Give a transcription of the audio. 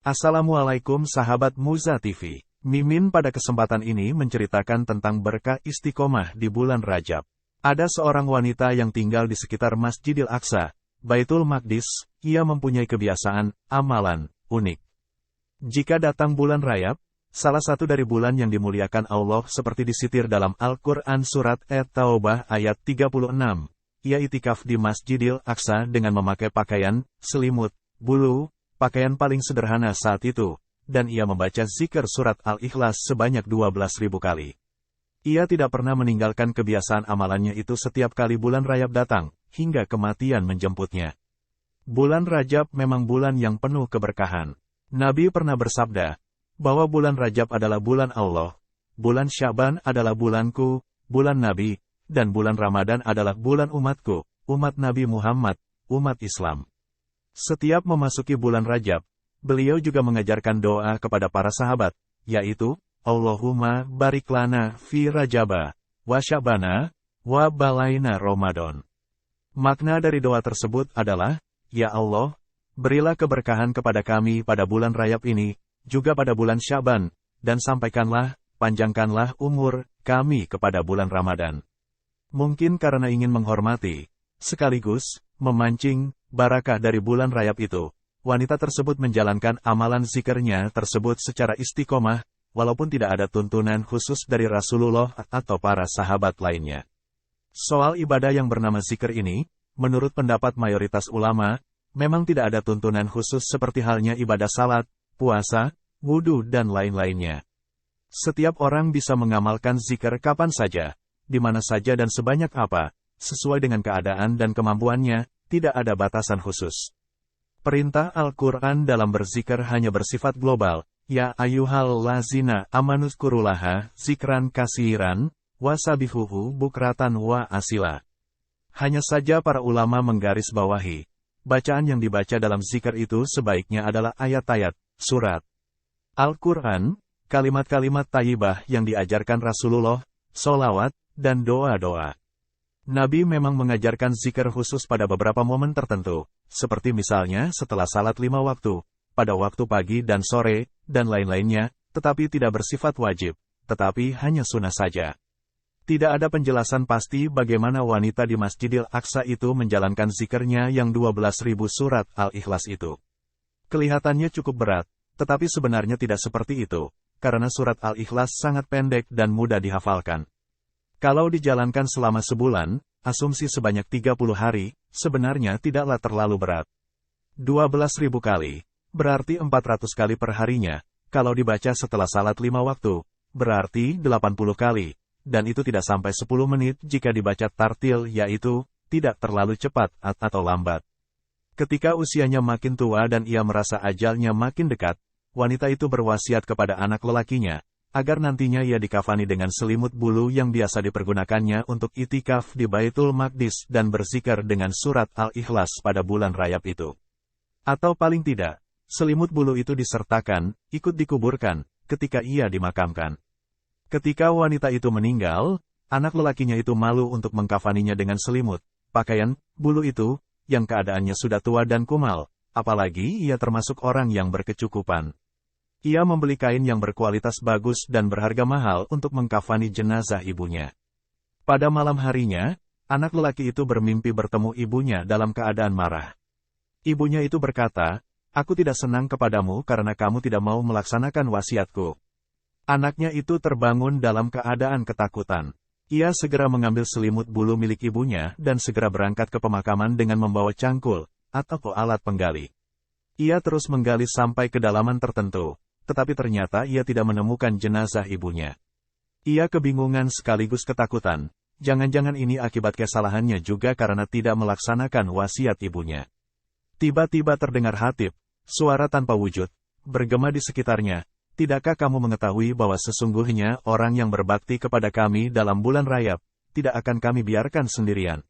Assalamualaikum sahabat Muza TV. Mimin pada kesempatan ini menceritakan tentang berkah istiqomah di bulan Rajab. Ada seorang wanita yang tinggal di sekitar Masjidil Aqsa, Baitul Maqdis. Ia mempunyai kebiasaan, amalan, unik. Jika datang bulan Rajab, salah satu dari bulan yang dimuliakan Allah seperti disitir dalam Al-Quran Surat At-Taubah ayat 36. Ia itikaf di Masjidil Aqsa dengan memakai pakaian, selimut, bulu, pakaian paling sederhana saat itu, dan ia membaca zikir surat Al-Ikhlas sebanyak 12.000 kali. Ia tidak pernah meninggalkan kebiasaan amalannya itu setiap kali bulan Rajab datang, hingga kematian menjemputnya. Bulan Rajab memang bulan yang penuh keberkahan. Nabi pernah bersabda, bahwa bulan Rajab adalah bulan Allah, bulan Syaban adalah bulanku, bulan Nabi, dan bulan Ramadan adalah bulan umatku, umat Nabi Muhammad, umat Islam. Setiap memasuki bulan Rajab, beliau juga mengajarkan doa kepada para sahabat, yaitu, Allahumma barik lana fi Rajaba, wa Syabana, wa balaina Ramadan. Makna dari doa tersebut adalah, Ya Allah, berilah keberkahan kepada kami pada bulan Rajab ini, juga pada bulan Syaban, dan sampaikanlah, panjangkanlah umur kami kepada bulan Ramadan. Mungkin karena ingin menghormati, sekaligus, memancing, barakah dari bulan Rajab itu, wanita tersebut menjalankan amalan zikirnya tersebut secara istiqomah, walaupun tidak ada tuntunan khusus dari Rasulullah atau para sahabat lainnya. Soal ibadah yang bernama zikir ini, menurut pendapat mayoritas ulama, memang tidak ada tuntunan khusus seperti halnya ibadah salat, puasa, wudhu dan lain-lainnya. Setiap orang bisa mengamalkan zikir kapan saja, di mana saja dan sebanyak apa, sesuai dengan keadaan dan kemampuannya, tidak ada batasan khusus. Perintah Al-Quran dalam berzikir hanya bersifat global, Ya ayyuhal lazina amanuzkurullaha zikran kasiran, wasabihuhu bukratan wa asila. Hanya saja para ulama menggarisbawahi, bacaan yang dibaca dalam zikir itu sebaiknya adalah ayat-ayat, surat Al-Quran, kalimat-kalimat thayyibah yang diajarkan Rasulullah, sholawat, dan doa-doa. Nabi memang mengajarkan zikir khusus pada beberapa momen tertentu, seperti misalnya setelah salat 5 waktu, pada waktu pagi dan sore, dan lain-lainnya, tetapi tidak bersifat wajib, tetapi hanya sunnah saja. Tidak ada penjelasan pasti bagaimana wanita di Masjidil Aqsa itu menjalankan zikirnya yang 12.000 surat Al-Ikhlas itu. Kelihatannya cukup berat, tetapi sebenarnya tidak seperti itu, karena surat Al-Ikhlas sangat pendek dan mudah dihafalkan. Kalau dijalankan selama sebulan, asumsi sebanyak 30 hari, sebenarnya tidaklah terlalu berat. 12.000 kali, berarti 400 kali per harinya, kalau dibaca setelah salat 5 waktu, berarti 80 kali, dan itu tidak sampai 10 menit jika dibaca tartil yaitu, tidak terlalu cepat atau lambat. Ketika usianya makin tua dan ia merasa ajalnya makin dekat, wanita itu berwasiat kepada anak lelakinya, agar nantinya ia dikafani dengan selimut bulu yang biasa dipergunakannya untuk itikaf di Baitul Maqdis dan berzikir dengan surat Al-Ikhlas pada bulan Rajab itu. Atau paling tidak, selimut bulu itu disertakan, ikut dikuburkan, ketika ia dimakamkan. Ketika wanita itu meninggal, anak lelakinya itu malu untuk mengkafaninya dengan selimut, pakaian, bulu itu, yang keadaannya sudah tua dan kumal, apalagi ia termasuk orang yang berkecukupan. Ia membeli kain yang berkualitas bagus dan berharga mahal untuk mengkafani jenazah ibunya. Pada malam harinya, anak lelaki itu bermimpi bertemu ibunya dalam keadaan marah. Ibunya itu berkata, Aku tidak senang kepadamu karena kamu tidak mau melaksanakan wasiatku. Anaknya itu terbangun dalam keadaan ketakutan. Ia segera mengambil selimut bulu milik ibunya dan segera berangkat ke pemakaman dengan membawa cangkul, atau alat penggali. Ia terus menggali sampai kedalaman tertentu. Tetapi ternyata ia tidak menemukan jenazah ibunya. Ia kebingungan sekaligus ketakutan, jangan-jangan ini akibat kesalahannya juga karena tidak melaksanakan wasiat ibunya. Tiba-tiba terdengar hatib, suara tanpa wujud, bergema di sekitarnya, Tidakkah kamu mengetahui bahwa sesungguhnya orang yang berbakti kepada kami dalam bulan Rajab, tidak akan kami biarkan sendirian.